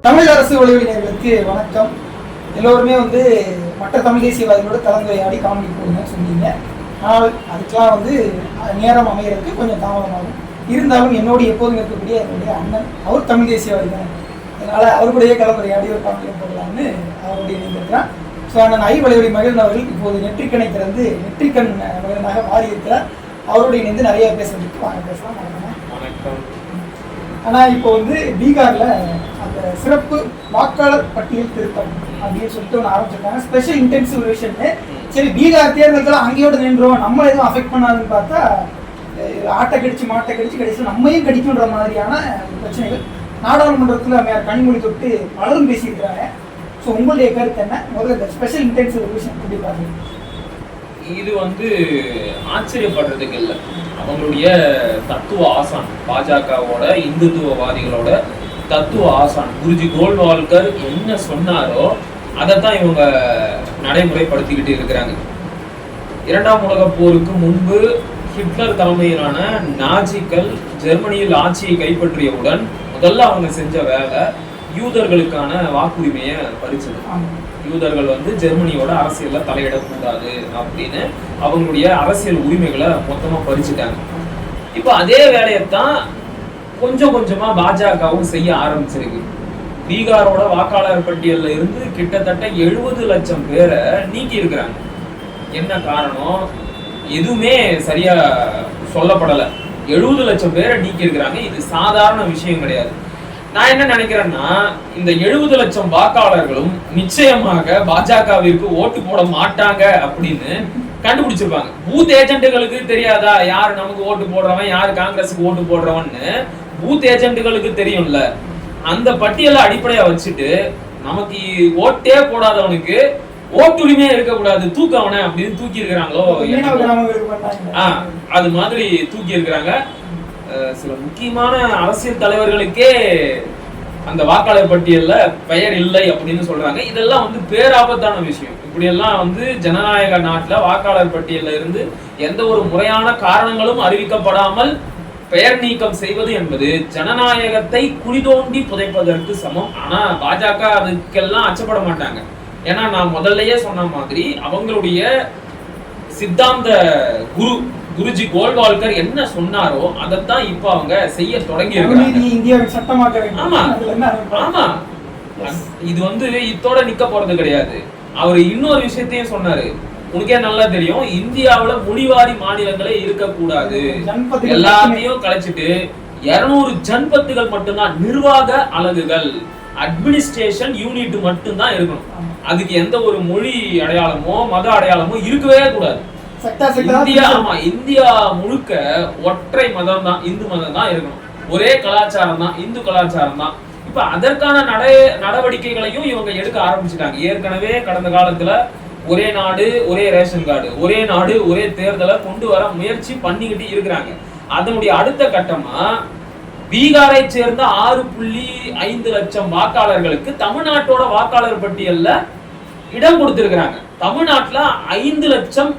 தமிழ் அரசு ஒளிவினர்களுக்கு வணக்கம். எல்லோருமே மற்ற தமிழ் தேசியவாதிகளோட கலந்துரையாடி காமெடி போடுங்கன்னு சொன்னீங்க. ஆனால் அதுக்கெல்லாம் நேரம் அமைகிறதுக்கு கொஞ்சம் தாமதமாகும். இருந்தாலும் என்னோடு எப்போதும் இருக்கக்கூடிய என்னுடைய அண்ணன், அவர் தமிழ் தேசியவாதி தான். அதனால் அவருடைய கலந்துரையாடி ஒரு காமெடியை போடலாம்னு அவருடைய இணைந்திருக்கிறார். ஸோ அண்ணன் ஐ வளைவடி மகிழன் அவர்கள் இப்போது நெற்றிக்கணை திறந்து நெற்றிக்கண் மகிழனாக மாறி இருக்கிறார். அவருடைய இணைந்து நிறைய பேசுறதுக்கு வாங்க பேசலாம். வணக்கம். ஆனால் இப்போ பீகாரில் அந்த சிறப்பு வாக்காளர் பட்டியல் திருத்தம் அப்படின்னு சொல்லிட்டு ஒன்று ஆரம்பிச்சிருக்காங்க. ஸ்பெஷல் இன்டென்சிவ் ரிவிஷன்னு. சரி, பீகார் தேர்தல்கள் அங்கேயோட நின்றோம், நம்மளை எதுவும் அஃபெக்ட் பண்ணாதுன்னு பார்த்தா ஆட்டை கடிச்சு மாட்டை கடிச்சு கடைசி நம்மையும் கடிக்குன்ற மாதிரியான பிரச்சனைகள் நாடாளுமன்றத்தில் அம்மையார் கனிமொழி தொட்டு பலரும் பேசியிருக்கிறாங்க. ஸோ உங்களுடைய கருத்து என்ன? முதல்ல இந்த ஸ்பெஷல் இன்டென்சிவ் ரிவிஷன் எப்படி பார்க்குறீங்க? இது ஆச்சரியப்படுறதுக்கு இல்லை. அவங்களுடைய தத்துவ ஆசான், பாஜகவோட இந்துத்துவவாதிகளோட தத்துவ ஆசான் குருஜி கோல்வால்கர் என்ன சொன்னாரோ அதைத்தான் இவங்க நடைமுறைப்படுத்திக்கிட்டு இருக்கிறாங்க. இரண்டாம் உலக போருக்கு முன்பு ஹிட்லர் தலைமையிலான நாஜிக்கள் ஜெர்மனியில் ஆட்சியை கைப்பற்றியவுடன் முதல்ல அவங்க செஞ்ச வேலை யூதர்களுக்கான வாக்குரிமையை பறிச்சது. யூதர்கள் ஜெர்மனியோட அரசியல்ல தலையிடக்கூடாது அப்படின்னு அவங்களுடைய அரசியல் உரிமைகளை மொத்தமா பறிச்சுட்டாங்க. இப்ப அதே வேலையத்தான் கொஞ்சம் கொஞ்சமா பாஜகவும் செய்ய ஆரம்பிச்சிருக்கு. பீகாரோட வாக்காளர் பட்டியல்ல இருந்து கிட்டத்தட்ட 70 லட்சம் பேரை நீக்கி இருக்கிறாங்க. என்ன காரணம்? எதுவுமே சரியா சொல்லப்படல. 70 லட்சம் பேரை நீக்கி இருக்கிறாங்க. இது சாதாரண விஷயம் கிடையாது. நான் என்ன நினைக்கிறேன்னா, இந்த 70 லட்சம் வாக்காளர்களும் நிச்சயமாக பாஜகவிற்கு ஓட்டு போட மாட்டாங்க அப்படின்னு கண்டுபிடிச்சிருப்பாங்க. பூத் ஏஜென்ட்டுகளுக்கு தெரியாதா யார் நமக்கு ஓட்டு போடுறவன், யார் காங்கிரஸுக்கு ஓட்டு போடுறவன்னு? பூத் ஏஜென்ட்டுகளுக்கு தெரியும்ல. அந்த பட்டியலை அடிப்படையா வச்சுட்டு நமக்கு ஓட்டே போடாதவனுக்கு ஓட்டுரிமையே இருக்கக்கூடாது, தூக்கவன அப்படின்னு தூக்கி இருக்கிறாங்களோ, அது மாதிரி தூக்கி இருக்கிறாங்க. சில முக்கியமான அரசியல் தலைவர்களுக்கே அந்த வாக்காளர் பட்டியல்ல பெயர் இல்லை அப்படின்னு சொல்றாங்க. இதெல்லாம் பேராபத்தான விஷயம். இப்படி எல்லாம் ஜனநாயக நாட்டுல வாக்காளர் பட்டியல்ல இருந்து எந்த ஒரு முறையான காரணங்களும் அறிவிக்கப்படாமல் பெயர் நீக்கம் செய்வது என்பது ஜனநாயகத்தை குழிதோண்டி புதைப்பதற்கு சமம். ஆனா பாஜக அதுக்கெல்லாம் அச்சப்பட மாட்டாங்க. ஏன்னா நான் முதல்லயே சொன்ன மாதிரி அவங்களுடைய சித்தாந்த குருஜி கோல்வால்கர் என்ன சொன்னாரோ அதைத்தான் இப்ப அவங்க செய்ய தொடங்கி இருக்காங்க. ஆமா, இது இதோட நிக்க போறது கிடையாது. அவர் இன்னொரு விஷயத்தையும் சொன்னாரு. உனக்கே நல்லா தெரியும், இந்தியாவுல மொழிவாரி மாநிலங்களே இருக்கக்கூடாது, எல்லாத்தையும் கலைச்சிட்டு 200 ஜன்பத்துகள் மட்டும்தான், நிர்வாக அலகுகள், அட்மினிஸ்ட்ரேஷன் யூனிட் மட்டும்தான் இருக்கணும். அதுக்கு எந்த ஒரு மொழி அடையாளமோ மத அடையாளமோ இருக்கவே கூடாது. இந்தியா முழுக்க ஒற்றை மதம் தான், இந்து மதம் தான் இருக்கணும். ஒரே கலாச்சாரம் தான், இந்து கலாச்சாரம் தான். இப்ப அதற்கான நடவடிக்கைகளையும் இவங்க எடுக்க ஆரம்பிச்சுட்டாங்க. ஏற்கனவே கடந்த காலத்துல ஒரே நாடு ஒரே ரேஷன் கார்டு, ஒரே நாடு ஒரே தேர்தலை கொண்டு வர முயற்சி பண்ணிக்கிட்டு இருக்கிறாங்க. அதனுடைய அடுத்த கட்டமா பீகாரை சேர்ந்த 6.5 லட்சம் வாக்காளர்களுக்கு தமிழ்நாட்டோட வாக்காளர் பட்டியல்ல இடம் கொடுத்திருக்கிறாங்க. தமிழ்நாட்டுல 5 லட்சம்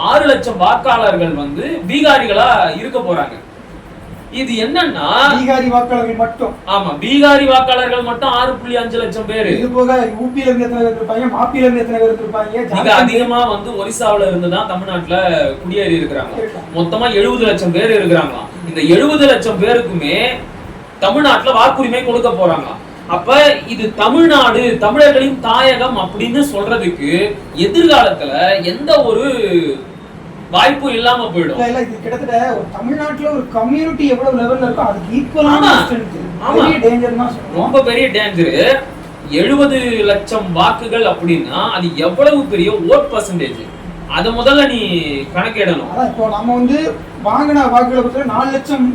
6 லட்சம் வாக்காளர்கள் பீகாரிகளா இருக்க போறாங்க. இது என்னன்னா பீகாரி வாக்காளர்கள் மட்டும். ஆமா, பீகாரி வாக்காளர்கள் மட்டும் 6.5 லட்சம் பேரு. இது போக யூபில இருந்து எத்தனை பேர் இருப்பாங்க, மாப்பில இருந்து எத்தனை பேர் இருப்பாங்க. மிக அதிகமா ஒரிசாவில இருந்துதான் தமிழ்நாட்டுல குடியேறி இருக்கிறாங்க. மொத்தமா 70 லட்சம் பேர் இருக்கிறாங்களாம். இந்த 70 லட்சம் பேருக்குமே தமிழ்நாட்டுல வாக்குரிமை கொடுக்க போறாங்களாம். அப்ப இது தமிழ்நாடு தமிழர்களின் தாயகம் அப்படின்னு சொல்றதுக்கு எதிர்காலத்துல எந்த ஒரு வாய்ப்பு இல்லாம போயிடும். இது கிட்டத்தட்ட ஒரு தமிழ்நாட்டுல ஒரு கம்யூனிட்டி எவ்வளவு லெவல்ல இருக்கோ அதுக்கு ஈக்குவலான ரொம்ப பெரிய டேஞ்சர். 70 லட்சம் வாக்குகள் அப்படின்னா அது எவ்வளவு பெரிய ஓட் பர்சன்டேஜ், அத முதல்ல நீ கணக்கிடணும். இப்போ நம்ம வாங்கின வாக்குகளை பத்தி 4 லட்சம்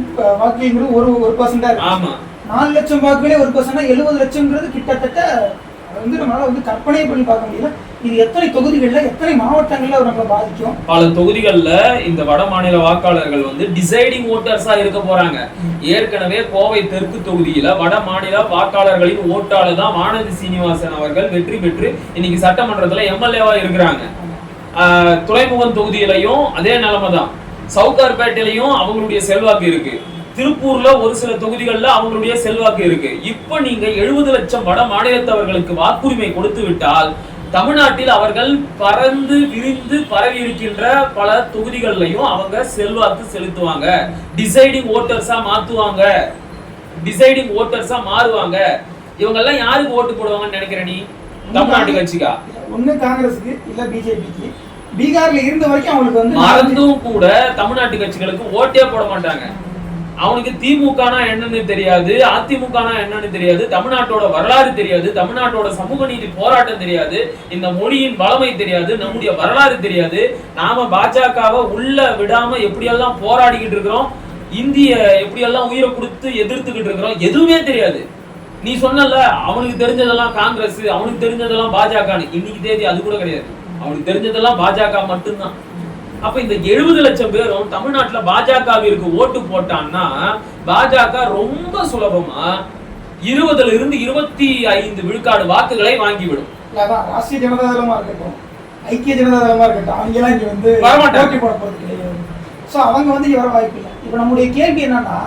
வாக்குங்கிறது ஒரு பர்சன்டேஜ். ஆமா, 4 லட்சம் வாக்குகளே ஒரு பர்சன்டா 70 லட்சம்ங்கிறது கிட்டத்தட்ட நம்மளால கற்பனை பண்ணி பார்க்க முடியல. இது எத்தனை தொகுதிகள்ல எத்தனை மாவட்டங்கள்ல நம்மளை பாதிக்கும்? பல தொகுதிகள்ல இந்த வட மாநில வாக்காளர்கள் டிசைடிங் ஓட்டர்ஸா இருக்க போறாங்க. ஏற்கனவே கோவை தெற்கு தொகுதியில வட மாநில வாக்காளர்களின் ஓட்டாள தான் வானதி சீனிவாசன் அவர்கள் வெற்றி பெற்று இன்னைக்கு சட்டமன்றத்துல எம்எல்ஏவா இருக்கிறாங்க. துறைமுகம் தொகுதியிலையும் அதே நிலைமை தான். சவுகார்பேட்டையிலையும் அவங்களுடைய செல்வாக்கு இருக்கு. திருப்பூர்ல ஒரு சில தொகுதிகளில் அவங்களுடைய செல்வாக்கு இருக்கு. இப்ப நீங்க 70 லட்சம் வட மாநிலத்தவர்களுக்கு வாக்குரிமை கொடுத்து விட்டால் தமிழ்நாட்டில் அவர்கள் பறந்து விரிந்து பரவி இருக்கின்ற பல தொகுதிகளிலையும் அவங்க செல்வாக்கு செலுத்துவாங்க, டிசைடிங் ஓட்டர்ஸா மாத்துவாங்க, டிசைடிங் ஓட்டர்ஸா மாறுவாங்க. இவங்க எல்லாம் யாருக்கு ஓட்டு போடுவாங்கன்னு நினைக்கிற நீ? தமிழ்நாட்டு கட்சிக்கா? ஒண்ணு காங்கிரஸுக்கு இல்ல பிஜேபிக்கு. பீகார்ல இருந்த வரைக்கும் அவங்களுக்கு வந்து மறந்தும் கூட தமிழ்நாட்டு கட்சிகளுக்கு ஓட்டே போட மாட்டாங்க. அவனுக்கு திமுகனா என்னன்னு தெரியாது, அதிமுகனா என்னன்னு தெரியாது, தமிழ்நாட்டோட வரலாறு தெரியாது, தமிழ்நாட்டோட சமூக நீதி போராட்டம் தெரியாது, இந்த மொழியின் வளமை தெரியாது, நம்முடைய வரலாறு தெரியாது. நாம பாஜகவை உள்ள விடாம எப்படியெல்லாம் போராடிக்கிட்டு இருக்கிறோம், இந்திய எப்படியெல்லாம் உயிரை கொடுத்து எதிர்த்துக்கிட்டு இருக்கிறோம், எதுவுமே தெரியாது. நீ சொன்னல அவனுக்கு தெரிஞ்சதெல்லாம் காங்கிரஸ், அவனுக்கு தெரிஞ்சதெல்லாம் பாஜக. இன்னைக்கு தேதி அது கூட கிடையாது. அவனுக்கு தெரிஞ்சதெல்லாம் பாஜக மட்டும்தான். அப்ப இந்த 70 லட்சம் பேரும் தமிழ்நாட்டுல பாஜகவிற்கு ஓட்டு போட்டான்னா பாஜக ரொம்ப சுலபமா 20 இருந்து 25 விழுக்காடு வாக்குகளை வாங்கிவிடும். ராஷ்டிரிய ஜனதா தளமா இருக்கட்டும், ஐக்கிய ஜனதா தளமா இருக்கட்டும், அவங்க எல்லாம் இங்க வந்து போட்டி போட போறது கிடையாது. சோ அவங்க வந்து வர வாய்ப்பு இல்லை. இப்ப நம்முடைய கேள்வி என்னன்னா,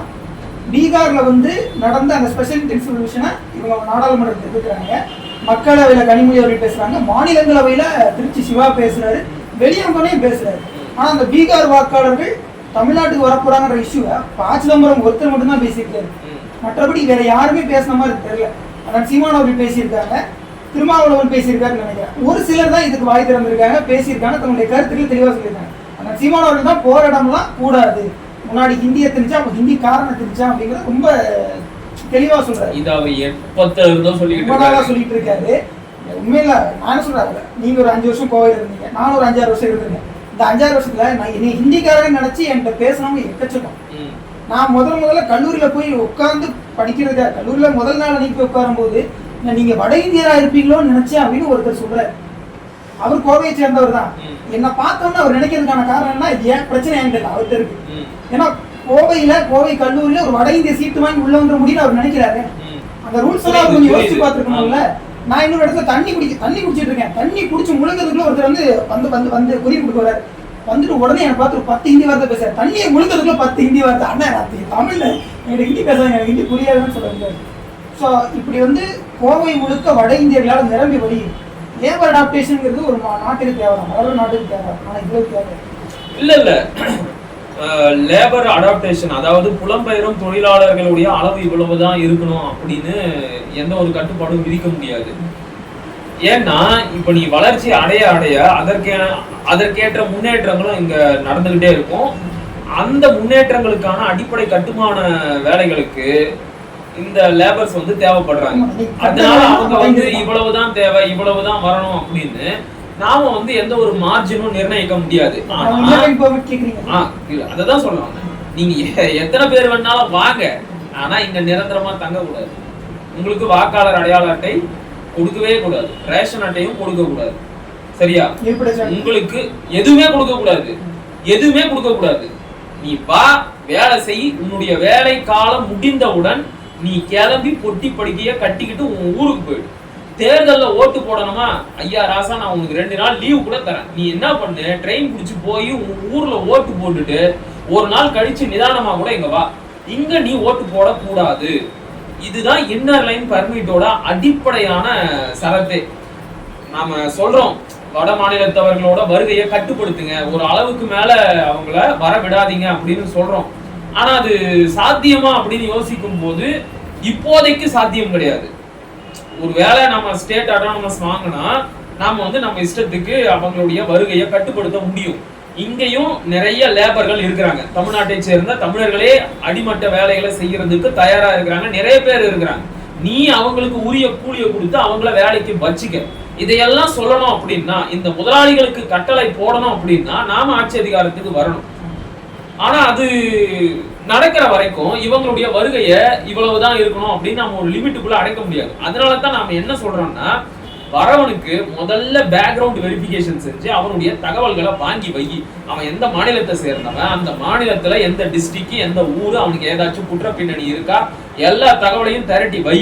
பீகார்ல வந்து நடந்த அந்த ஸ்பெஷல் இன்டென்சிஃபிகேஷனை இவங்க நாடாளுமன்றத்தில் எதிர்க்கிறாங்க, மக்களவையில கனிமொழி அவர்கள் பேசுறாங்க, மாநிலங்களவையில திருச்சி சிவா பேசுறாரு, வெளியங்கனையும் பேசுறாரு. ஆனா அந்த பீகார் வாக்காளர்கள் தமிழ்நாட்டுக்கு வரப்போறாங்கிற இஷ்யூவை சிதம்பரம் ஒருத்தர் மட்டும்தான் பேசியிருக்காரு. மற்றபடி வேற யாருமே பேசின மாதிரி தெரியல. அண்ணன் சீமான் அவர்கள் பேசியிருக்காங்க, திருமாவளவன் பேசியிருக்காருன்னு நினைக்கிறேன். ஒரு சிலர் தான் இதுக்கு வாய் திறந்திருக்காங்க, பேசியிருக்காங்க, தன்னுடைய கருத்துக்கள் தெளிவாக சொல்லியிருக்காங்க. அண்ணன் சீமான் அவர்கள் தான் போற இடம்லாம் கூடாது, முன்னாடி ஹிந்தியை தெரிஞ்சா அப்ப ஹிந்தி காரணம் தெரிஞ்சா அப்படிங்கிறது ரொம்ப தெளிவா சொல்றாரு. சொல்லிட்டு இருக்காரு. உண்மையில நான் சொல்றாரு, நீங்க ஒரு 5 வருஷம் கோவையில் இருந்தீங்க, நானும் ஒரு 5-6 வருஷம் இருந்திருக்கேன். இந்த 5-6 வருஷத்துல நான் என்னை ஹிந்திக்காரங்க நினைச்சு என்கிட்ட பேசணும்னு எக்கச்சக்கம். நான் முதல்ல கல்லூரியில போய் உட்கார்ந்து படிக்கிறதுக்கா, கல்லூரியில முதல் நாள் அன்னைக்கு உட்காரும் போது நீங்க வட இந்தியரா இருப்பீங்களோன்னு நினைச்சேன் அப்படின்னு ஒருத்தர் சொல்றாரு. அவர் கோவையை சேர்ந்தவர் தான். என்ன பார்த்தோம்னா அவர் நினைக்கிறதுக்கான காரணம் என்ன, இது ஏன் பிரச்சனை என்கிட்ட அவர்கிட்ட இருக்கு. ஏன்னா கோவை கல்லூரியில ஒரு வட இந்திய சீட்டு வாங்கி உள்ள வந்து முடியும் அவர் நினைக்கிறாரு. அந்த ரூல்ஸ் எல்லாம் அவர் கொஞ்சம் யோசிச்சு பார்த்துருக்கணும்ல. நான் இன்னொரு இடத்துல தண்ணி குடிச்சிட்டு இருக்கேன், தண்ணி குடிச்சு முழுங்கிறதுக்குள்ள ஒருத்தர் வந்து குறிப்பு கொடுக்குறாரு. வந்துட்டு உடனே எனக்கு பார்த்து 10 ஹிந்தி வார்த்தை பேசுறாரு. தண்ணியை முழுங்கிறதுக்குள்ள 10 ஹிந்தி வார்த்தை. அண்ணா தமிழ்ல எனக்கு ஹிந்தி பேசுறாங்க, எனக்கு ஹிந்தி புரியாதுன்னு சொல்லுவாங்க. ஸோ இப்படி வந்து கோவை முழுக்க வட இந்தியர்களால் நிரம்பி வழியும். லேபர் அடாப்டேஷன்ங்கிறது ஒரு நாட்டுக்கு தேவைதான், வளர்ற நாட்டுக்கு தேவை. ஆனால் இவ்வளவு தேவை இல்ல லேபர் அடாப்டேஷன், அதாவது புலம்பெயரும் தொழிலாளர்களுடைய அளவு இவ்வளவுதான் இருக்கணும் அப்படின்னு எந்த ஒரு கட்டுப்பாடும் விதிக்க முடியாது. ஏன்னா இப்ப நீ வளர்ச்சி அடைய அதற்கேற்ற முன்னேற்றங்களும் இங்க நடந்துகிட்டே இருக்கும். அந்த முன்னேற்றங்களுக்கான அடிப்படை கட்டுமான வேலைகளுக்கு இந்த லேபர்ஸ் வந்து தேவைப்படுறாங்க. அதனால அவங்க வந்து இவ்வளவுதான் தேவை, இவ்வளவுதான் வரணும் அப்படின்னு நாம வந்து எந்த ஒரு மார்ஜினும் நிர்ணயிக்க முடியாது. அததான் சொல்லுவாங்க, நீங்க எத்தனை பேர் வேணாலும் வாங்க, ஆனா இங்க நிரந்தரமா தங்க கூடாது. உங்களுக்கு வாக்காளர் அடையாள அட்டை கொடுக்கவே கூடாது, ரேஷன் அட்டையும் கொடுக்க கூடாது, சரியா? உங்களுக்கு எதுவுமே கொடுக்க கூடாது. நீ வா, வேலை செய், உன்னுடைய வேலை காலம் முடிந்தவுடன் நீ கிளம்பி பொட்டி படிக்கைய கட்டிக்கிட்டு உன் ஊருக்கு போயிடு. தேர்தல்ல ஓட்டு போடணுமா, ஐயா ராசா நான் உனக்கு 2 நாள் லீவ் கூட தரேன், நீ என்ன பண்ணு, ட்ரெயின் பிடிச்சு போய் உன் ஊர்ல ஓட்டு போட்டுட்டு ஒரு நாள் கழிச்சு நிதானமா கூட இங்க வா. இங்க நீ ஓட்டு போட கூடாது. இதுதான் இன்னர் லைன் பர்மிட்டோட அடிப்படையான சரத்து. நாம சொல்றோம், வட மாநிலத்தவர்களோட வருகையை கட்டுப்படுத்துங்க, ஒரு அளவுக்கு மேல அவங்கள வர விடாதீங்க அப்படின்னு சொல்றோம். ஆனா அது சாத்தியமா அப்படின்னு யோசிக்கும் போது இப்போதைக்கு சாத்தியம் கிடையாது. ஒருவேளை நம்ம ஸ்டேட் அட்டானமஸ் வாங்கினா நாம வந்து நம்ம இஷ்டத்துக்கு அவங்களுடைய வருகையை கட்டுப்படுத்த முடியும். இங்கேயும் நிறைய லேபர்கள் இருக்கிறாங்க, தமிழ்நாட்டை சேர்ந்த தமிழர்களே அடிமட்ட வேலைகளை செய்யறதுக்கு தயாரா இருக்கிறாங்க, நிறைய பேர் இருக்கிறாங்க. நீ அவங்களுக்கு உரிய கூலியை கொடுத்து அவங்கள வேலைக்கு வச்சுக்க. இதையெல்லாம் சொல்லணும் அப்படின்னா, இந்த முதலாளிகளுக்கு கட்டளை போடணும் அப்படின்னா நாம ஆட்சி அதிகாரத்துக்கு வரணும். ஆனா அது நடக்கிற வரைக்கும் இவங்களுடைய வருகையை இவ்வளவுதான் இருக்கணும் அப்படின்னு நம்ம ஒரு லிமிட்டுக்குள்ள அடைக்க முடியாது. அதனாலதான் நாம என்ன சொல்றோம்னா, வரவனுக்கு முதல்ல பேக்ரவுண்ட் வெரிஃபிகேஷன் செஞ்சு அவனுடைய தகவல்களை வாங்கி வை. அவன் எந்த மாநிலத்தை சேர்ந்தவன், அந்த மாநிலத்துல எந்த டிஸ்ட்ரிக்ட், எந்த ஊரு, அவனுக்கு ஏதாச்சும் குற்ற பின்னணி இருக்கா, எல்லா தகவலையும் திரட்டி வை.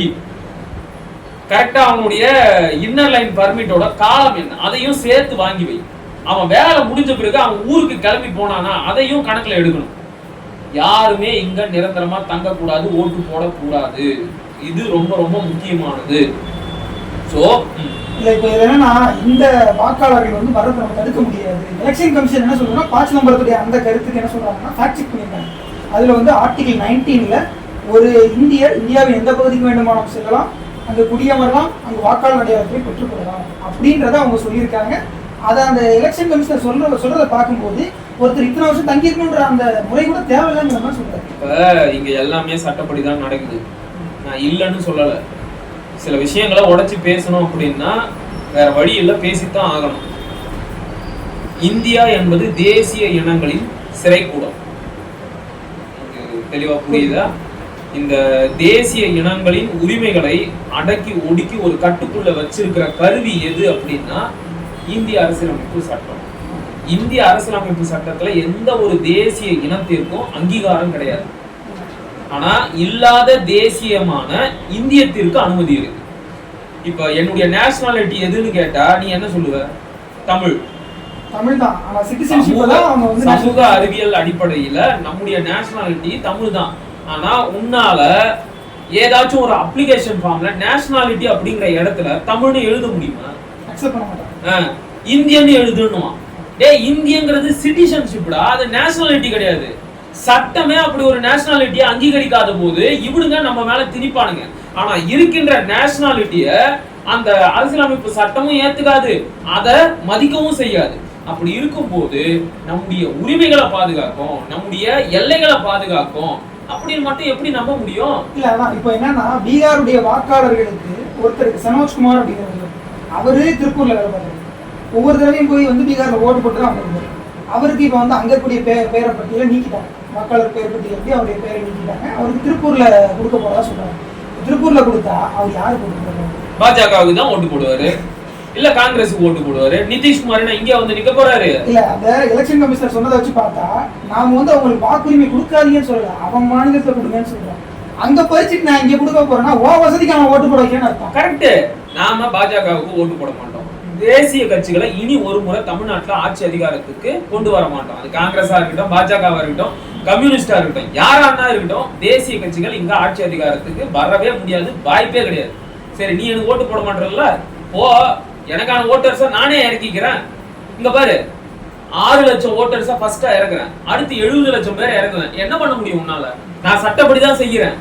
கரெக்டா அவனுடைய இன்னர் லைன் பர்மிட்டோட காலம் என்ன அதையும் சேர்த்து வாங்கி வை. அவன் வேலை முடிஞ்ச பிறகு அவன் ஊருக்கு கிளம்பி போனானா அதையும் கணக்குல எடுக்கணும். யாருமே இங்க நிரந்தரமா தங்கக்கூடாது, ஓட்டு போடக்கூடாது. இது ரொம்ப ரொம்ப முக்கியமானது. சோ இல்ல இப்ப என்னன்னா இந்த வாக்காளர்கள் வந்து வரதை நம்ம தடுக்க முடியாது. எலெக்ஷன் கமிஷன் என்ன சொல்றாங்கன்னா பாச் நம்பருடைய அந்த கருத்துக்கு என்ன சொல்றாங்கன்னா ஃபேக்ட் செக் பண்ணிருக்காங்க. அதுல வந்து ஆர்டிகல் 19ல ஒரு இந்தியாவின் எந்த பகுதிக்கு வேண்டுமானம் செல்லலாம், அங்க குடியமரலாம், அங்க வாக்காளர் அடையாளத்தை பெற்றுக்கொள்ளலாம் அப்படின்றத அவங்க சொல்லியிருக்காங்க. அதை அந்த எலெக்ஷன் கமிஷனர் சொல்றதை பார்க்கும்போது ஒருத்தர் இத்தனை வருஷம் தங்கியிருக்கணுன்ற அந்த முறை கூட தேவையில்லைங்கிற மாதிரி சொல்றாரு. இப்ப இங்க எல்லாமே சட்டப்படிதான் நடக்குது, நான் இல்லைன்னு சொல்லல. சில விஷயங்களை உடைச்சு பேசணும் அப்படின்னா வேற வழி இல்லை, பேசித்தான் ஆகணும். இந்தியா என்பது தேசிய இனங்களின் சிறைக்கூடம். தெளிவா புரியுதா? இந்த தேசிய இனங்களின் உரிமைகளை அடக்கி ஒடுக்கி ஒரு கட்டுக்குள்ள வச்சிருக்கிற கருவி எது அப்படின்னா இந்திய அரசியலமைப்பு சட்டம். இந்திய அரசியலமைப்பு சட்டத்துல எந்த ஒரு தேசிய இனத்திற்கும் அங்கீகாரம் கிடையாது. ஆனா இல்லாத தேசியமான இந்தியத்திற்கு அனுமதி இருக்கு. இப்ப என்னுடைய நேஷனாலிட்டி எதுன்னு கேட்டா நீ என்ன சொல்லுவ? தமிழ். சமூக அறிவியல் அடிப்படையில நம்முடைய நேஷனாலிட்டி தமிழ் தான். ஆனா உன்னால ஏதாச்சும் ஒரு அப்ளிகேஷன் ஃபார்ம்ல நேஷனாலிட்டி அப்படிங்கிற இடத்துல தமிழ்னு எழுத முடியுமா? இந்தியன்னு எழுதணும். இந்தியங்கிறது சிட்டிசன்ஷிப்டா, அது நேஷனாலிட்டி கிடையாது. சட்டமே அப்படி ஒரு நேஷனாலிட்டியை அங்கீகரிக்காத போது இவனுங்க நம்ம மேல திணிப்பானுங்க. ஆனா இருக்கின்ற நேஷனாலிட்டிய அந்த அரசியலமைப்பு சட்டமும் ஏத்துக்காது, அதை மதிக்கவும் செய்யாது. அப்படி இருக்கும் போது நம்முடைய உரிமைகளை பாதுகாக்கும், நம்முடைய எல்லைகளை பாதுகாக்கும் அப்படின்னு மட்டும் எப்படி நம்ப முடியும்? இல்ல அதான் இப்ப என்னன்னா பீகாருடைய வாக்காளர்களுக்கு ஒருத்தருக்கு சனோஜ்குமார் அப்படிங்கிறவர், அவரு திருப்பூர்ல வேலை பார்த்தாரு. ஒவ்வொரு தடவையும் போய் வந்து பீகார்ல ஓட்டு போட்டு தான் வந்திருந்தாரு. அவருக்கு இப்ப வந்து அங்க கூடிய பேரை பட்டியல நீக்கிட்டாங்க, வாக்காளர் பேர் பட்டியல எப்படி அவருடைய பேரை நீக்கிட்டாங்க. அவருக்கு திருப்பூர்ல கொடுக்க போறதா சொல்றாங்க. திருப்பூர்ல கொடுத்தா அவர் யாரு போட்டு பாஜகவுக்கு தான் ஓட்டு போடுவாரு, இல்ல காங்கிரஸுக்கு ஓட்டு போடுவாரு. நிதிஷ்குமார் இங்க வந்து நிக்க போறாரு. இல்ல அந்த எலெக்ஷன் கமிஷனர் சொன்னதை வச்சு பார்த்தா நாம வந்து அவங்களுக்கு வாக்குரிமை கொடுக்காதீங்கன்னு சொல்லல, அவன் மாநிலத்தை கொடுங்கன்னு சொல்றோம். அங்க பறிச்சுட்டு நான் இங்க கொடுக்க போறேன்னா ஓ வசதிக்கு அவன் ஓட்டு போட வைக்கணும்னு அர்த்தம். கரெக்ட். நாம பாஜகவுக்கு ஓட்டு போட மாட்டோம். தேசிய கட்சிகளை இனி ஒரு முறை தமிழ்நாட்டுல ஆட்சி அதிகாரத்துக்கு கொண்டு வர மாட்டோம். அது காங்கிரஸா இருக்கட்டும், பாஜகவா இருக்கட்டும், கம்யூனிஸ்டா இருக்கட்டும், யாரானா இருக்கட்டும், தேசிய கட்சிகள் இங்க ஆட்சி அதிகாரத்துக்கு வரவே முடியாது, வாய்ப்பே கிடையாது. சரி, நீ எனக்கு ஓட்டு போட மாட்டேறல, ஓ எனக்கான ஓட்டர்ஸை நானே இறக்கிக்கிறேன். இங்க பாரு, 6 லட்சம் ஓட்டர்ஸா ஃபர்ஸ்டா இறக்குறேன், அடுத்து 70 லட்சம் பேரை இறக்குவேன். என்ன பண்ண முடியும் உன்னால? நான் சட்டப்படிதான் செய்யறேன்.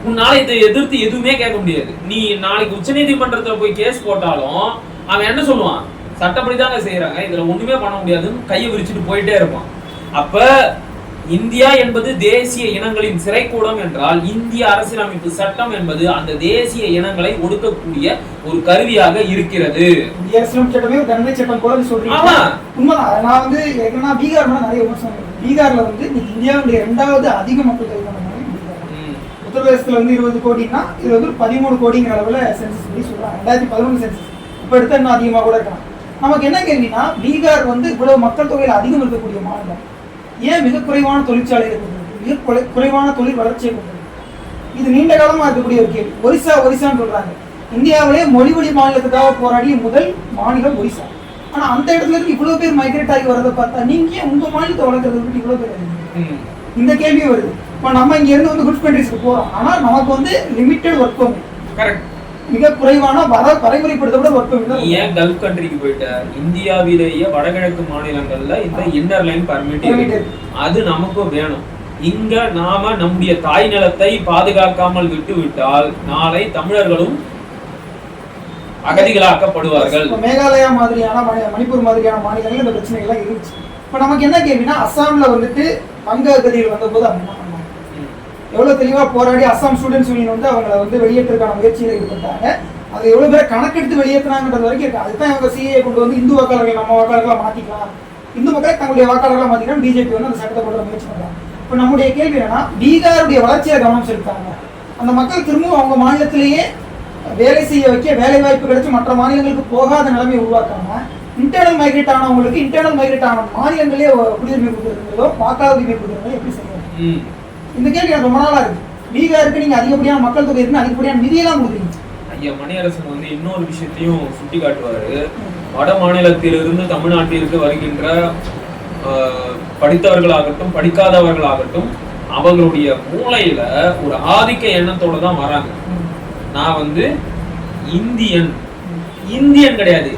உன்னால இதை எதிர்த்து எதுவுமே கேட்க முடியாது. நீ நாளைக்கு உச்ச நீதிமன்றத்துல போய் கேஸ் போட்டாலும் அவன் என்ன சொல்லுவான்? சட்டப்படிதாங்க செய்யறாங்க, இதுல ஒண்ணுமே பண்ண முடியாதுன்னு கையை விரிச்சுட்டு போயிட்டே இருப்பான். அப்ப இந்தியா என்பது தேசிய இனங்களின் சிறைக்கூடம் என்றால் இந்திய அரசியலமைப்பு சட்டம் என்பது அந்த தேசிய இனங்களை ஒடுக்கக்கூடிய ஒரு கருவியாக இருக்கிறது. சட்டம் போல சொல்றீங்க. உண்மைதான். நான் வந்து பீகார் நிறைய விமர்சனம். பீகார்ல வந்து இந்தியாவுடைய 2வது அதிக மக்கள் தொகை கொண்ட மாதிரி பீகார். உத்தரப்பிரதேசத்துல வந்து 20 கோடினா இது வந்து 13 கோடிங்கிற அளவுல சென்சஸ் படி சொல்றாங்க. 2011 சென்சஸ். இப்ப எடுத்த இன்னும் அதிகமா கூட இருக்கலாம். நமக்கு என்ன கேள்வினா பீகார் வந்து இவ்வளவு மக்கள் தொகையில் அதிகம் இருக்கக்கூடிய மாநிலம், ஏன் மிக குறைவான தொழிற்சாலையை கொண்டிருக்கு, மிக குறைவான தொழில் வளர்ச்சியை கொண்டிருக்கு? இது நீண்ட காலமா இருக்கக்கூடிய ஒரு கேள்வி. ஒரிசான்னு சொல்றாங்க. இந்தியாவிலே மொழிவழி மாநிலத்துக்காக போராடிய முதல் மாநிலம் ஒரிசா. ஆனா அந்த இடத்துல இருந்து இவ்வளவு பேர் மைக்ரேட் ஆகி வரதை பார்த்தா நீங்க உங்க மாநிலத்தை வளர்க்கறதுக்கு இவ்வளவு பேர் இந்த கேள்வி வருது. இப்ப நம்ம இங்க இருந்து வந்து குட் கண்ட்ரிஸ்க்கு போறோம், ஆனா நமக்கு வந்து லிமிட்டட் ஒர்க் பர்மிட், கரெக்ட், மிக குறைவான வரைமுறைப்படுத்தப்பட்ட ஒர்க் பர்மிட். ஏன் கல்ஃப் கண்ட்ரிக்கு போயிட்ட? இந்தியாவிலேயே வடகிழக்கு மாநிலங்கள்ல இந்த இன்னர் லைன் பர்மிட் அது நமக்கும் வேணும். இங்க நாம நம்முடைய தாய் நிலத்தை பாதுகாக்காமல் விட்டு விட்டால் நாளை தமிழர்களும் அகதிகளாக்கப்படுவார்கள். மேகாலயா மாதிரியான மணிப்பூர் மாதிரியான மாநிலங்கள் இந்த பிரச்சனைகள்லாம் இருந்துச்சு. இப்ப நமக்கு என்ன கேள்வினா அஸ்ஸாம்ல வந்துட்டு வங்க அகதிகள் வந்த போது அவங்க என்ன பண்ணாங்க? எவ்வளவு தெளிவா போராடி அஸ்ஸாம் ஸ்டூடெண்ட்ஸ் யூனியன் வந்து அவங்களை வந்து வெளியேற்றதுக்கான முயற்சியில ஈடுபட்டாங்க. அது எவ்வளவு பேரை கணக்கெடுத்து வெளியேற்றினாங்கன்றது வரைக்கும் இருக்கு. அதுதான் இவங்க சிஏ கொண்டு வந்து இந்து வாக்காளர்கள் நம்ம வாக்காளர்களா மாத்திக்கலாம், இந்து மக்களை தங்களுடைய வாக்காளர்களா மாத்திக்கலாம் பிஜேபி வந்து அந்த சட்டத்தை கொண்டு முயற்சி பண்றாங்க. இப்ப நம்முடைய கேள்வி என்னன்னா பீகாருடைய வளர்ச்சியை கவனம் செலுத்தாங்க, அந்த மக்கள் திரும்பவும் அவங்க மாநிலத்திலேயே வேலை செய்ய வைக்க வேலை வாய்ப்பு கிடைச்சு மற்ற மாநிலங்களுக்கு போகாத நிலைமை உருவாக்காம இன்டர்னல் மைக்ரேட் ஆனவங்களுக்கு இன்டர்னல் மைக்ரேட் ஆன மாநிலங்களே குடியுரிமை கொடுக்குறதோ வாக்காளர் உரிமை கொடுக்குறதோ எப்படி செய்யணும்? இந்த கேள்வி எனக்கு ரொம்ப நாளா இருக்கு. பீகாருக்கு நீங்க அதிகப்படியான மக்கள் தொகை இருக்கு, அதிகப்படியான நிதியெல்லாம் கொடுக்குறீங்க. ஐயா மணியரசன் வந்து இன்னொரு விஷயத்தையும் சுட்டி காட்டுவாரு. வட மாநிலத்திலிருந்து தமிழ்நாட்டிற்கு வருகின்ற படித்தவர்களாகட்டும் படிக்காதவர்களாகட்டும் அவங்களுடைய மூளையில ஒரு ஆதிக்க எண்ணத்தோட தான் வராங்க. நான் வந்து இந்தியன் கிடையாது,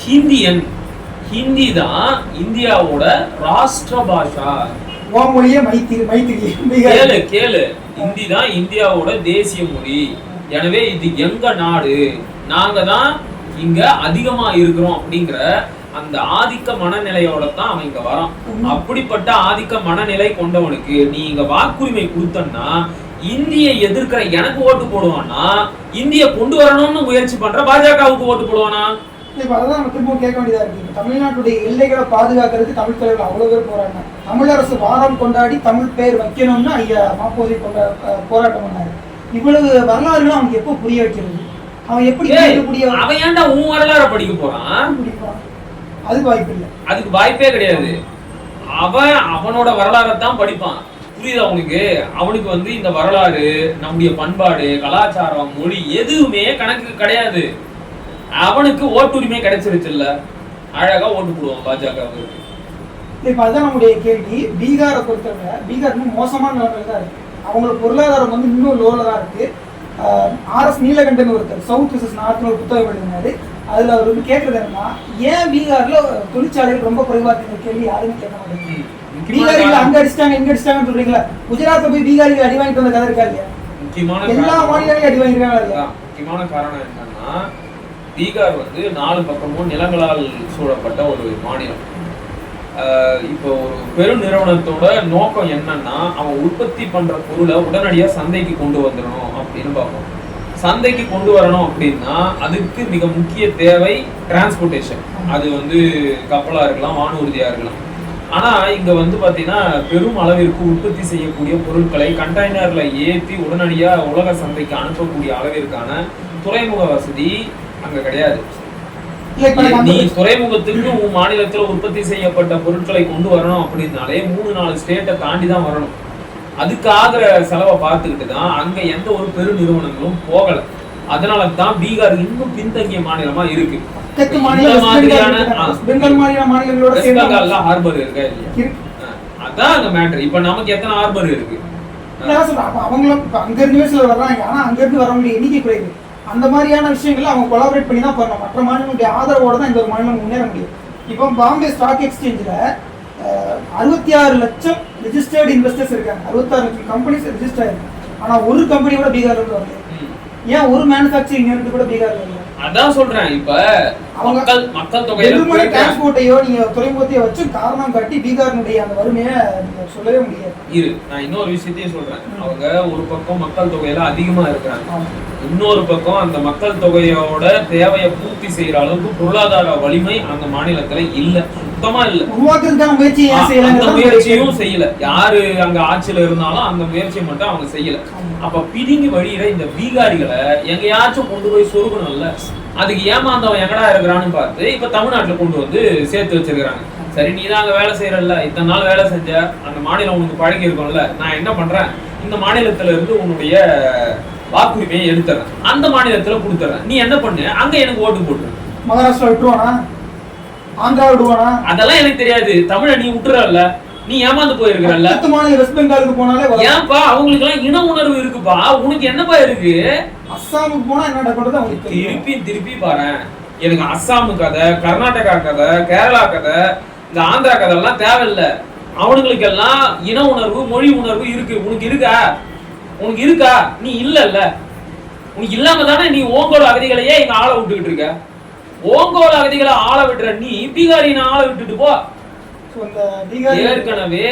ஹிந்தியன். ஹிந்தி தான் இந்தியாவோட ராஷ்டிர பாஷா. கேளு, ஹிந்தி தான் இந்தியாவோட தேசிய மொழி. எனவே இது எங்க நாடு, நாங்க தான் இங்க அதிகமா இருக்கிறோம் அப்படிங்கிற அந்த ஆதிக்க மனநிலையோட தான் அவன் இங்க வரான். அப்படிப்பட்ட ஆதிக்க மனநிலை கொண்டவனுக்கு நீ இங்க வாக்குரிமை கொடுத்தன்னா இந்தியை எதிர்க்கிற எனக்கு ஓட்டு போடுவானா, இந்திய கொண்டு வரணும்னு முயற்சி பண்ற பாஜகவுக்கு ஓட்டு போடுவானா? இப்ப அதான் நம்ம திரும்ப கேட்க வேண்டியதா இருக்கு. தமிழ்நாட்டுடைய எல்லைகளை பாதுகாக்கிறதுக்கு தமிழ் தலைவர்கள் அவ்வளவு பேர் போறாங்க. தமிழரசு வாரம் கொண்டாடி தமிழ் பெயர் வைக்கணும்னு ஐயா மாப்போசி போராட்டம் பண்ணாரு. இவ்வளவு வரலாறுகளும் அவனுக்கு எப்போ புரிய வைக்கிறது? அவன் எப்படி அவன் ஏன்டா உன் வரலாறு படிக்க போறான்? அதுக்கு வாய்ப்பு இல்லை, அதுக்கு வாய்ப்பே கிடையாது. அவனோட வரலாறை தான் படிப்பான். புரியுதா உனக்கு? அவனுக்கு வந்து இந்த வரலாறு, நம்முடைய பண்பாடு, கலாச்சாரம், மொழி எதுவுமே கணக்கு கிடையாது. அவனுக்கு ஓட்டுரிமை கிடைச்சிருச்சு இல்ல, அழகா ஓட்டு போடுவான் பாஜகவுக்கு. இப்ப அதுதான் நம்முடைய கேள்வி. பீகாரை பொறுத்தவரை பீகார் இன்னும் மோசமான நிலைமையில தான் இருக்கு. அவங்களோட பொருளாதாரம் வந்து இன்னும் லோல தான் இருக்கு. RS நீலகண்டன் ஒருத்தர் சவுத் விசஸ் நார்த்னு ஒரு புத்தகம் எழுதினாரு. அதுல அவர் வந்து கேட்கறது என்னன்னா, ஏன் பீகார்ல தொழிற்சாலைகள் ரொம்ப குறைவா இருக்கிற கேள்வி யாருமே கேட்க மாட்டேங்குது. பீகாரிகள் அங்க அடிச்சிட்டாங்க இங்க அடிச்சிட்டாங்கன்னு சொல்றீங்களா? குஜராத்ல போய் பீகாரிகள் அடி வாங்கிட்டு வந்த கதை இருக்கா இல்லையா? எல்லா மாநிலங்களையும் அடி வாங்கிருக்காங்க இல்லையா? முக்கியமான காரணம் என்னன்னா, பீகார் வந்து 4 பக்கமும் நிலங்களால் சூழப்பட்ட ஒரு மாநிலம். இப்போ ஒரு பெரு நிறுவனத்தோட நோக்கம் என்னன்னா, அவன் உற்பத்தி பண்ற பொருளை உடனடியா சந்தைக்கு கொண்டு வந்துடணும் அப்படின்னு பார்ப்போம். சந்தைக்கு கொண்டு வரணும் அப்படின்னா அதுக்கு மிக முக்கிய தேவை டிரான்ஸ்போர்டேஷன். அது வந்து கப்பலா இருக்கலாம், வானூர்தியா இருக்கலாம். ஆனா இங்க வந்து பாத்தீங்கன்னா பெரும் அளவிற்கு உற்பத்தி செய்யக்கூடிய பொருட்களை கண்டெய்னர்ல ஏற்றி உடனடியா உலக சந்தைக்கு அனுப்பக்கூடிய அளவிற்கான துறைமுக வசதி அங்க கிடையாது. நீ துறைமுகத்துக்கு உன் மாநிலத்துல உற்பத்தி செய்யப்பட்ட பொருட்களை கொண்டு வரணும் அப்படின்னாலே 3-4 ஸ்டேட்டை தாண்டி தான் வரணும். அதுக்காக செலவை பார்த்துக்கிட்டு தான் அங்க எந்த ஒரு பெரு நிறுவனங்களும் போகல. அதனால தான் பீகார் இன்னும் பின்தங்கிய மாநிலமா இருக்கு. ஹார்பர் இருக்கா இல்லையா? அதான் அந்த மேட்டர். இப்ப நமக்கு எத்தனை ஹார்பர் இருக்கு? அவங்களும் அங்க இருந்து வர்றாங்க, ஆனா அங்க இருந்து வரவங்க எண்ணிக்கை குறையுது. அந்த மாதிரியான விஷயங்கள்ல அவங்க கொலாபரேட் பண்ணி தான் பண்ணணும். மற்ற மாநிலங்களுடைய ஆதரவோட தான் இந்த ஒரு மாநிலம் முன்னேற முடியும். இப்போ பாம்பே ஸ்டாக் எக்ஸ்சேஞ்சில் 66 லட்சம் ரெஜிஸ்டர்டு இன்வெஸ்டர்ஸ் இருக்காங்க. 66 லட்சம் கம்பெனிஸ் ரெஜிஸ்டர் ஆயிருக்கு. ஆனா ஒரு கம்பெனி கூட பீகார்ல இருந்து வரல. ஏன் ஒரு மேனுஃபேக்சரிங் யூனிட் கூட பீகார்ல இல்ல? அதான் சொல்றேன். இப்ப மக்கள் தொகையில டிரான்ஸ்போர்ட்டையோ நீங்க துறைமுகத்தையோ வச்சு காரணம் காட்டி பீகாரினுடைய அந்த வறுமையை நீங்க சொல்லவே முடியாது. நான் இன்னொரு விஷயத்தையும் சொல்றேன். அவங்க ஒரு பக்கம் மக்கள் தொகையில அதிகமா இருக்கிறாங்க, இன்னொரு பக்கம் அந்த மக்கள் தொகையோட தேவையை பூர்த்தி செய்யற அளவுக்கு பொருளாதார வலிமை அந்த மாநிலத்துல இல்ல, சுத்தமா இல்ல. உருவாக்குறதுக்கான முயற்சியும் செய்யல. யாரு அங்க ஆட்சியில இருந்தாலும் அந்த முயற்சியை மட்டும் அவங்க செய்யல. அப்ப பிரிங்கி வழியில இந்த பீகாரிகளை எங்கேயாச்சும் கொண்டு போய் சொருகணும்ல, அதுக்கு ஏமாந்தவன் எங்கடா இருக்கிறான்னு பார்த்து இப்ப தமிழ்நாட்டுல கொண்டு வந்து சேர்த்து வச்சிருக்கிறாங்க. சரி, நீ தான் அங்க வேலை செய்யறல்ல, இத்தனை நாள் வேலை செஞ்ச அந்த மாநிலம் உனக்கு பழகி இருக்கும்ல, நான் என்ன பண்றேன், இந்த மாநிலத்துல இருந்து உன்னுடைய வாக்குரிமையை எடுத்துறேன், அந்த மாநிலத்துல கொடுத்துறேன், நீ என்ன பண்ணு, அங்க எனக்கு ஓட்டு போட்டு. மகாராஷ்டிரா விட்டுருவானா, ஆந்திரா விடுவானா, அதெல்லாம் எனக்கு தெரியாது. தமிழை நீ விட்டுறல்ல, நீ ஏமாந்து போயிருக்கிறல்ல. வெஸ்ட் பெங்காலுக்கு போனாலே ஏன்பா அவங்களுக்கு எல்லாம் இன உணர்வு இருக்குப்பா, உனக்கு என்னப்பா இருக்கு? அஸ்ஸாமுக்கு போனா என்ன நடக்கிறது அவங்களுக்கு திருப்பி பாரு. எனக்கு அஸ்ஸாமு கதை, கர்நாடகா கதை, கேரளா கதை, இந்த ஆந்திரா கதை எல்லாம் தேவையில்லை. அவனுங்களுக்கு எல்லாம் இன உணர்வு, மொழி உணர்வு இருக்கு. உனக்கு இருக்கா? உனக்கு இருக்கா? நீ இல்லல்ல. உனக்கு இல்லாம தானே நீ ஓங்கோல் அகதிகளையே இங்க ஆள விட்டுக்கிட்டு இருக்க. ஓங்கோல் அகதிகளை ஆள விட்டுற நீ பீகாரினை ஆள விட்டுட்டு போ. ஏற்கனவே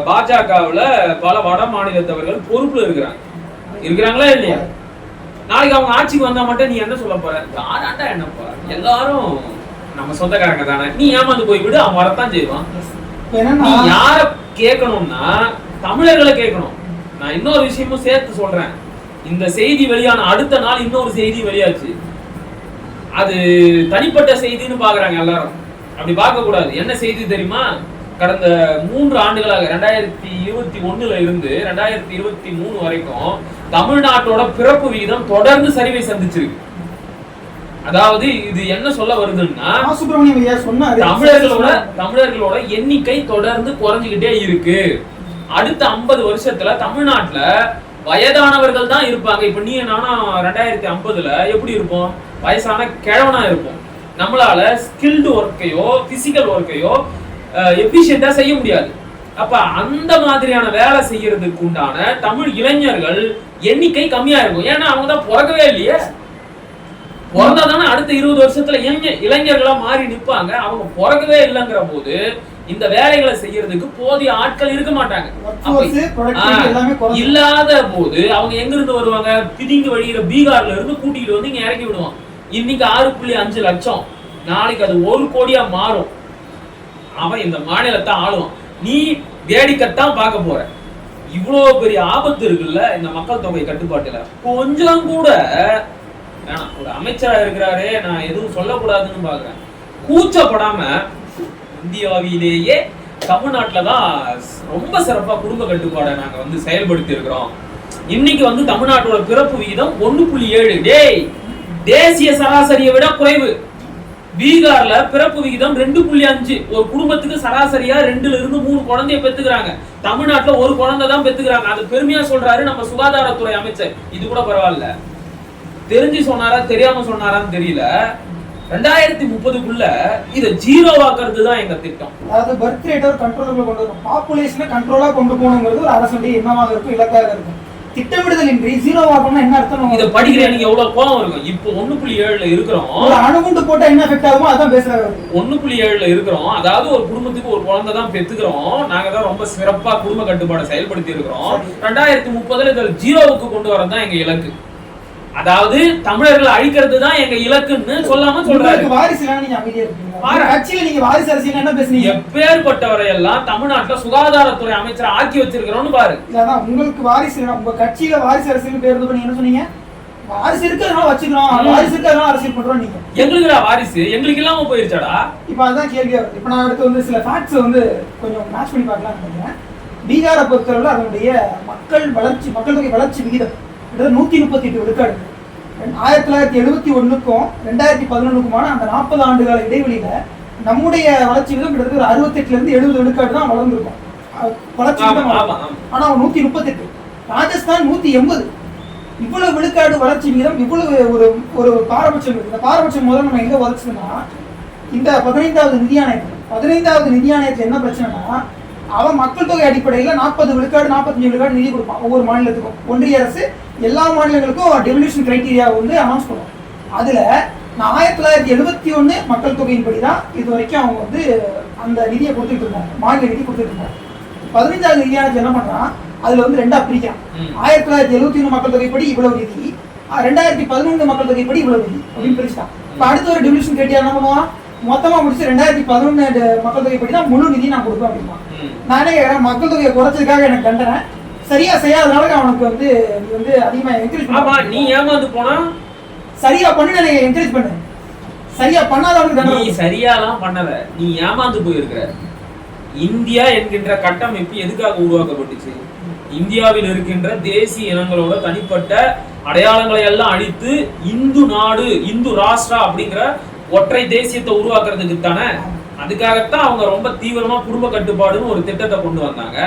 பாஜகவுல பல வட மாநிலத்தவர்கள் பொறுப்புல இருக்கிறாங்களா இல்லையா? நாளைக்கு அவங்க ஆட்சிக்கு வந்தா மட்டும் நீ என்ன சொல்ல போற? யாராண்டா என்னப்பா, எல்லாரும் நம்ம சொந்தக்காரங்க தானே, நீ ஏமாந்து போய் விடு, அவன் வரத்தான் செய்வான். நீ யார கேட்கணும்னா தமிழர்களை கேட்கணும். நான் இன்னொரு விஷயமும் சேர்த்து சொல்றேன். இந்த செய்தி வெளியான அடுத்த நாள் இன்னொரு செய்தி வெளியாச்சு. அது தனிப்பட்ட செய்தின்னு பாக்குறாங்க எல்லாரும். அப்படி பார்க்க கூடாது. என்ன செய்தி தெரியுமா? கடந்த 3 ஆண்டுகளாக 2021 இருந்து 2023 வரைக்கும் தமிழ்நாட்டோட பிறப்பு விகிதம் தொடர்ந்து சரிவை சந்திச்சிருக்கு. அதாவது இது என்ன சொல்ல வருதுன்னா, சுப்பிரமணியம் ஐயா சொன்னாரு, தமிழர்களோட எண்ணிக்கை தொடர்ந்து குறைஞ்சுக்கிட்டே இருக்கு. அடுத்த 50 வருஷத்துல தமிழ்நாட்டுல வயதானவர்கள் தான் இருப்பாங்க. இப்ப நீ நானும் 2050ல எப்படி இருப்போம்? வயசான கிழவனா இருப்போம். நம்மளால ஸ்கில்டு ஒர்க்கையோ பிசிக்கல் ஒர்க்கையோ எஃபிஷியண்டா செய்ய முடியாது. அப்ப அந்த மாதிரியான வேலை செய்யறதுக்கு உண்டான தமிழ் இளைஞர்கள் எண்ணிக்கை கம்மியா இருக்கும். ஏன்னா அவங்க தான் பிறக்கவே இல்லையே. பிறந்தாதானே அடுத்த 20 வருஷத்துல இளைஞர்களா மாறி நிற்பாங்க. அவங்க பிறக்கவே இல்லைங்கிற போது இந்த வேலைகளை செய்யறதுக்கு போதிய ஆட்கள் இருக்க மாட்டாங்க. இல்லாத போது அவங்க எங்க இருந்து வருவாங்க? பிதிங்கு வழியில பீகார்ல இருந்து கூட்டிட்டு வந்து இங்க இறக்கி விடுவோம். இன்னைக்கு 6.5 லட்சம், நாளைக்கு அது 1 கோடியா மாறும். அவன் இந்த மாநிலத்தை ஆளுவான். நீ வேடிக்கைத்தான் பார்க்க போற. இவ்வளவு பெரிய ஆபத்து இருக்குல்ல இந்த மக்கள் தொகை கட்டுப்பாட்டுல. கொஞ்சம் கூட ஒரு அமைச்சரா இருக்கிறாரு, நான் எதுவும் சொல்லக்கூடாதுன்னு பாக்குறேன். கூச்சப்படாம இந்தியாவிலேயே தமிழ்நாட்டுலதான் ரொம்ப சிறப்பா குடும்ப கட்டுப்பாடை நாங்க செயல்படுத்தி இருக்கிறோம். இன்னைக்கு தமிழ்நாட்டோட பிறப்பு விகிதம் 1.7. டேய், தேசிய சராசரியை விட குறைவு. பீகார்ல பிறப்பு விகிதம் 2.5. ஒரு குடும்பத்துக்கு சராசரியா 2ல இருந்து 3 குழந்தைய பெத்துக்கிறாங்க. தமிழ்நாட்டுல 1 குழந்தை தான் பெத்துக்கிறாங்க. அது பெருமையா சொல்றாரு நம்ம சுகாதாரத்துறை அமைச்சர். இது கூட பரவாயில்ல. தெரிஞ்சு சொன்னாரா தெரியாம சொன்னாரான்னு தெரியல. 2030க்குள்ள இத ஜீரோவாக்குறது தான் எங்க திட்டம். அதாவது பர்த் ரேட் கண்ட்ரோலுக்குள்ள கொண்டு வரணும். பாப்புலேஷனை கண்ட்ரோலா கொண்டு போகணுங்கிறது ஒரு அரசுடைய எண்ணமாக இருக்கும், இலக்காக இருக்கும். திட்டமிடுதல் இன்றி ஜீரோவாக்கணும் என்ன அர்த்தம்? இத படிக்கிறேன், நீங்க எவ்வளவு கோவம் இருக்கும். இப்போ 1.7ல இருக்கிறோம். ஒரு அணுகுண்டு போட்டா என்ன எஃபெக்ட் ஆகுமோ அதான் பேசுறாரு. 1.7ல இருக்கிறோம். அதாவது ஒரு குடும்பத்துக்கு 1 குழந்தை தான் பெத்துக்கிறோம். நாங்க தான் ரொம்ப சிறப்பா குடும்ப கட்டுப்பாடை செயல்படுத்தி இருக்கிறோம். 2030ல இத ஜீரோவுக்கு கொண்டு வரதான் எங்க இலக்கு. அதாவது தமிழர்களை அழிக்கிறது தான் எங்க இலக்குன்னு சொல்லாம சொல்றாரு. வாரிசுலாம் நீங்க அமைதியா இருக்கீங்க. கட்சியில நீங்க வாரிசு அரசியல் என்ன பேசுறீங்க? எப்பேற்பட்டவரை எல்லாம் தமிழ்நாட்டுல சுகாதாரத்துறை அமைச்சரை ஆக்கி வச்சிருக்கிறோம்னு பாரு. அதான் உங்களுக்கு வாரிசு, உங்க கட்சியில வாரிசு அரசியல் பேர் பண்ணி என்ன சொன்னீங்க? வாரிசு இருக்கிறதுனால வச்சுக்கிறோம், வாரிசு இருக்கிறதுனால அரசியல் பண்றோம். நீங்க எங்களுக்கு வாரிசு எங்களுக்கு இல்லாம போயிருச்சாடா? இப்ப அதான் கேள்வியா இருக்கு. இப்ப நான் அடுத்து சில ஃபேக்ட்ஸ் கொஞ்சம் மேட்ச் பண்ணி பார்க்கலாம்னு நினைக்கிறேன். பீகாரை பொறுத்தளவுல அதனுடைய மக்கள் தொகை வளர்ச்சி விகிதம் 138 விழுக்காடு. 1971க்கும் 2011க்குமான அந்த 40 ஆண்டுகால இடைவெளியில நம்முடைய வளர்ச்சி விகிதம் கிட்டத்தட்ட 68ல இருந்து 70 விழுக்காடு தான் வளர்ந்துருக்கும். வளர்ச்சி விகிதம். ஆனா 138. ராஜஸ்தான் 180. இவ்வளவு விழுக்காடு வளர்ச்சி விகிதம், இவ்வளவு ஒரு பாரபட்சம் இருக்கு. இந்த பாரபட்சம் முதல்ல நம்ம எங்க வளர்ச்சுன்னா இந்த 15வது நிதி ஆணையத்துல என்ன பிரச்சனைனா, அவன் மக்கள் தொகை அடிப்படையில் 40 விழுக்காடு 45 விழுக்காடு நிதி கொடுப்பான் ஒவ்வொரு மாநிலத்துக்கும். ஒன்றிய அரசு எல்லா மாநிலங்களுக்கும் டெவல்யூஷன் கிரைட்டீரியா அனௌன்ஸ் பண்ணுவோம். அதுல 1971 மக்கள் தொகையின்படி தான் இது வரைக்கும் அவங்க அந்த நிதியை கொடுத்துட்டு இருந்தாங்க, மாநில நிதி கொடுத்துட்டு இருந்தாங்க. 15வது நிதி ஆணையத்தில் என்ன பண்றான், அதுல 2ஆ பிரிக்கிறான். 1971 மக்கள் தொகைப்படி இவ்வளவு நிதி, 2011 மக்கள் தொகைப்படி இவ்வளவு நிதி அப்படின்னு பிரிச்சுட்டான். இப்ப அடுத்த ஒரு டெவல்யூஷன் கிரைட்டீரியா என்ன பண்ணுவான், மொத்தமா முடிச்சு 2011 மக்கள் தொகைப்படி தான் முழு நிதி நான் கொடுப்பேன் அப்படின்னா. நானே மக்கள் தொகையை குறைச்சதுக்காக எனக்கு தண்டனை, சரியா செய்யாதனால அவனுக்கு நீ அதிகமா என்கரேஜ் பண்ண. நீ ஏமாந்து போனா சரியா பண்ணு, என்கரேஜ் பண்ணு. சரியா பண்ணாதவனுக்கு தண்டனை. நீ சரியாலாம் பண்ணல, நீ ஏமாந்து போயிருக்கிற. இந்தியா என்கின்ற கட்டமைப்பு எதுக்காக உருவாக்கப்பட்டுச்சு? இந்தியாவில் இருக்கின்ற தேசிய இனங்களோட தனிப்பட்ட அடையாளங்களை எல்லாம் அழித்து இந்து நாடு, இந்து ராஷ்டிரா அப்படிங்கிற ஒற்றை தேசியத்தை உருவாக்குறதுக்கு தானே. அதுக்காகத்தான் அவங்க ரொம்ப தீவிரமா குடும்ப கட்டுப்பாடுன்னு ஒரு திட்டத்தை கொண்டு வந்தாங்க.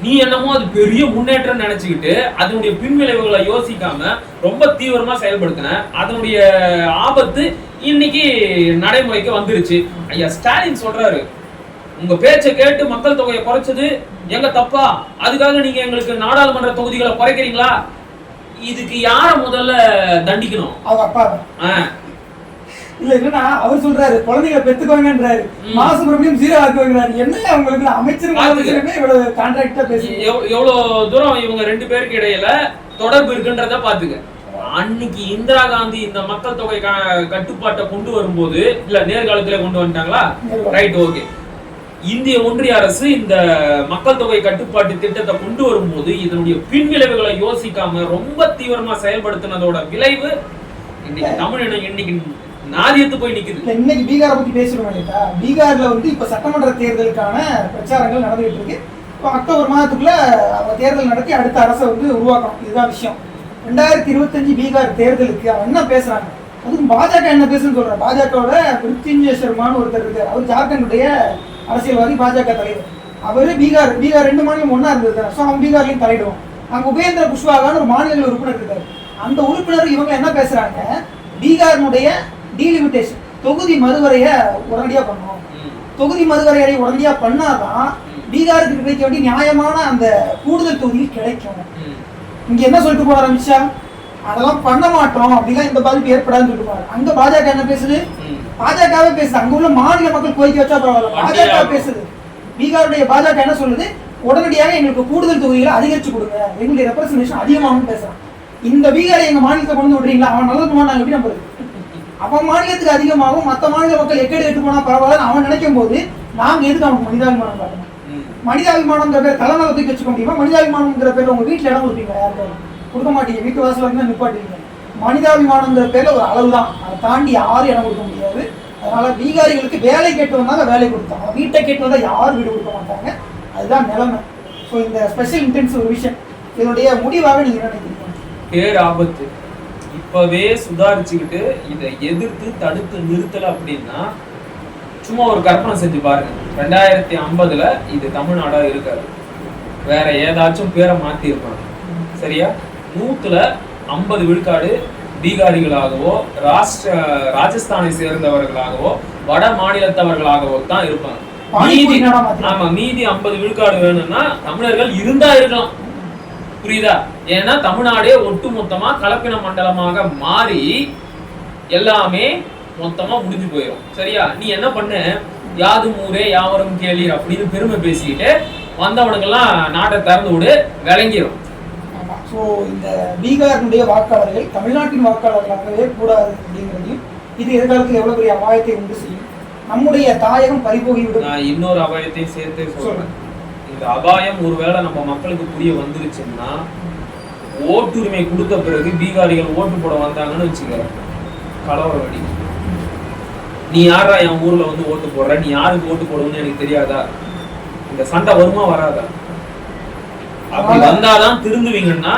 நீ என்னமோ அது பெரிய முன்னேற்றம் நினைச்சுக்கிட்டு அதனுடைய பின்விளைவுகளை யோசிக்காம ரொம்ப தீவிரமா செயல்படுத்தின. அதனுடைய ஆபத்து இன்னைக்கு நடைமுறைக்கு வந்துருச்சு. ஐயா ஸ்டாலின் சொல்றாரு, உங்க பேச்சை கேட்டு மக்கள் தொகையை குறைச்சது எங்க தப்பா? அதுக்காக நீங்க எங்களுக்கு நாடாளுமன்ற தொகுதிகளை குறைக்கிறீங்களா? இதுக்கு யார முதல்ல தண்டிக்கணும்? அவங்க அப்பா. இல்ல என்னன்னா அவர் சொல்றாரு குழந்தைகளை பெத்துக்கோங்கன்றாரு, மாசுபிரமணியம் 0 ஆக்குவாங்கிறாரு. என்ன அவங்களுக்கு அமைச்சர் இவ்வளவு கான்ட்ராக்டா பேசி எவ்வளவு தூரம் இவங்க 2 பேருக்கு இடையில தொடர்பு இருக்குன்றத பாத்துக்க. அன்னைக்கு இந்திரா காந்தி இந்த மக்கள் தொகை கட்டுப்பாட்டை கொண்டு வரும்போது, இல்ல நேர்காலத்துல கொண்டு வந்துட்டாங்களா? Right, okay. இந்திய ஒன்றிய அரசு இந்த மக்கள் தொகை கட்டுப்பாட்டு திட்டத்தை கொண்டு வரும்போது இதனுடைய பின்விளைவுகளை யோசிக்காம ரொம்ப தீவிரமா செயல்படுத்தினதோட விளைவு இன்னைக்கு தமிழினம் இன்னைக்கு நாதியத்து போய் நிக்குது. இன்னைக்கு பீகாரை பத்தி பேசுறோம் இல்லையா? பீகார்ல இப்ப சட்டமன்ற தேர்தலுக்கான பிரச்சாரங்கள் நடந்துகிட்டு இருக்கு. இப்போ அக்டோபர் மாதத்துக்குள்ள அவங்க தேர்தல் நடத்தி அடுத்த அரசை உருவாக்கணும். இதுதான் விஷயம். 2025 பீகார் தேர்தலுக்கு அவன் என்ன பேசுறாங்க, அதுவும் பாஜக என்ன பேசுன்னு சொல்றாரு. பாஜகவோட மிருத்யுஞ்சய சர்மான்னு ஒருத்தர் இருக்காரு. அவர் ஜார்க்கண்டுடைய அரசியல்வாதி, பாஜக தலைவர். அவரு பீகார் 2 மாநிலம் ஒன்னா இருந்தது. ஸோ அவன் பீகார்லையும் தலையிடுவோம். அங்க உபேந்திர குஷ்வாகான்னு ஒரு மாநில உறுப்பினர் இருக்காரு. அந்த உறுப்பினர் இவங்க என்ன பேசுறாங்க, பீகாரினுடைய டீலிமிட்டேஷன், தொகுதி மறுவரையை உடனடியா பண்ணணும். தொகுதி மறுவரையை உடனடியா பண்ணாதான் பீகாருக்கு கிடைக்க வேண்டிய நியாயமான அந்த கூடுதல் தொகுதி கிடைக்கும். இங்க என்ன சொல்லிட்டு போற அமித்ஷா, அதெல்லாம் பண்ண மாட்டோம் அப்படிலாம் இந்த பாதிப்பு ஏற்படாதுன்னு சொல்லிட்டு போறாரு. அங்க பாஜக என்ன பேசுது, பாஜகவே பேசுது. அங்க உள்ள மாநில மக்கள் கோரிக்கை வச்சா பரவாயில்ல, பாஜக பேசுது. பீகாருடைய பாஜக என்ன சொல்லுது, உடனடியாக எங்களுக்கு கூடுதல் தொகுதிகளை அதிகரிச்சு கொடுங்க, எங்களுடைய ரெப்ரசன்டேஷன் அதிகமாகும் பேசுறான். இந்த பீகாரை எங்க மாநிலத்தை கொண்டு விடுறீங்களா, அவன் நல்லது நாங்க எப்படி நம்புறது? அவன் மாநிலத்துக்கு அதிகமாகும், மற்ற மாநில மக்கள் எக்கடி எட்டு போனா பரவாயில்ல அவன் நினைக்கும் போது நாங்க எதுக்கு அவனுக்கு மனிதாபிமானம் காட்டணும்? மனிதாபிமானம்ங்கிற பேர் தலைநகரத்துக்கு வச்சுக்க முடியுமா? மனிதாபிமானம்ங்கிற பேர் உங்க வீட்டுல இடம் கொடுப்பீங்க, யாருக்கும் கொடுக்க மாட்டீங்க, வீட்டு வாசல இருந்து நிப்பாட்டுவீங்க. மனிதாபிமானம்ங்கிற பேர்ல ஒரு அளவு தான், அதை தாண்டி யாரும் இடம் கொடுக்க முடியாது. அதனால பீகாரிகளுக்கு வேலை கேட்டு வந்தாங்க, வேலை கொடுத்தாங்க. வீட்டை கேட்டு வந்தா யாரும் வீடு கொடுக்க மாட்டாங்க. அதுதான் நிலைமை. ஸோ இந்த ஸ்பெஷல் இன்டென்சிவ் விஷன் இதனுடைய முடிவாக நீங்க என்ன நினைக்கிறீங்க? பேர் ஆபத்து. இப்பவே சுதாரிச்சுக்கிட்டு இதை எதிர்த்து தடுத்து நிறுத்தல அப்படின்னா சும்மா ஒரு கற்பனை செஞ்சு பாருங்க, 2050 இது தமிழ்நாடா இருக்காது, வேற ஏதாச்சும் பேரை மாத்தி இருப்பாங்க. சரியா? 100% 50 பீகாரிகளாகவோ ராஜஸ்தானை சேர்ந்தவர்களாகவோ வட மாநிலத்தவர்களாகவோ தான் இருப்பாங்க. மீதி 50% வேணும்னா தமிழர்கள் இருந்தா இருக்கலாம். புரியுதா? ஏன்னா தமிழ்நாடே ஒட்டு மொத்தமா கலப்பின மண்டலமாக மாறி எல்லாமே மொத்தமா முடிஞ்சு போயிடும். சரியா? நீ என்ன பண்ண, யாதும் ஊரே யாவரும் கேளீர் அப்படின்னு பெருமை பேசிக்கிட்டு வந்தவனுக்கெல்லாம் நாட்டை திறந்து விடு, விளங்கிடும். ஸோ இந்த பீகாரினுடைய வாக்காளர்கள் தமிழ்நாட்டின் வாக்காளர்களாகவே கூடாது அப்படிங்கிறதையும், இது எதிர்காலத்தில் எவ்வளவு பெரிய அபாயத்தை உண்டு செய்யும், நம்முடைய தாயகம் பறிபோகிவிடும். நான் இன்னொரு அபாயத்தையும் சேர்த்து சொல்றேன். இந்த அபாயம் ஒருவேளை நம்ம மக்களுக்கு புரிய வந்துருச்சுன்னா, ஓட்டுரிமை கொடுத்த பிறகு பீகாரிகள் ஓட்டு போட வந்தாங்கன்னு வச்சுக்க, கலவரம் வெடி. நீ யாரா என் ஊர்ல வந்து ஓட்டு போடுற, நீ யாருக்கு ஓட்டு போடுன்னு எனக்கு தெரியாதா? இந்த சண்டை வருமா வராதா? அப்படி வந்தாதான் திருந்துவீங்கன்னா,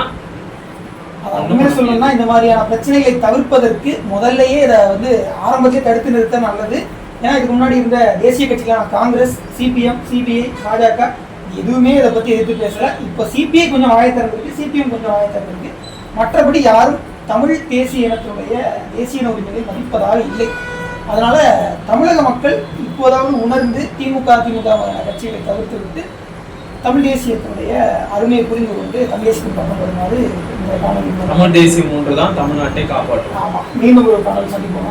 உண்மையை சொல்லணும்னா இந்த மாதிரியான பிரச்சனைகளை தவிர்ப்பதற்கு முதல்லயே இதை வந்து ஆரம்பத்திலே தடுத்து நிறுத்த நல்லது. ஏன்னா இதுக்கு முன்னாடி இருந்த தேசிய கட்சிகளான காங்கிரஸ், சிபிஎம், சிபிஐ, பாஜக எதுவுமே இதை பத்தி எதிர்த்து பேசல. இப்ப சிபிஐ கொஞ்சம் வாயை திறந்திருக்கு, சிபிஎம் கொஞ்சம் வாயை திறந்திருக்கு. மற்றபடி யாரும் தமிழ் தேசிய இனத்தினுடைய தேசிய உரிமையை மதிப்பதாக இல்லை. அதனால தமிழக மக்கள் இப்போதாவது உணர்ந்து திமுக கட்சிகளை தவிர்த்து விட்டு தமிழ் தேசியத்தினுடைய அருமையை புரிந்து கொண்டு தமிழ் தேசியம் பண்ணப்படுமாறு இந்த காணொலி. தமிழ் தேசியம் ஒன்றுதான் தமிழ்நாட்டை காப்பாற்றும். ஆமா, மீண்டும் ஒரு காணொலி சந்திப்போம்.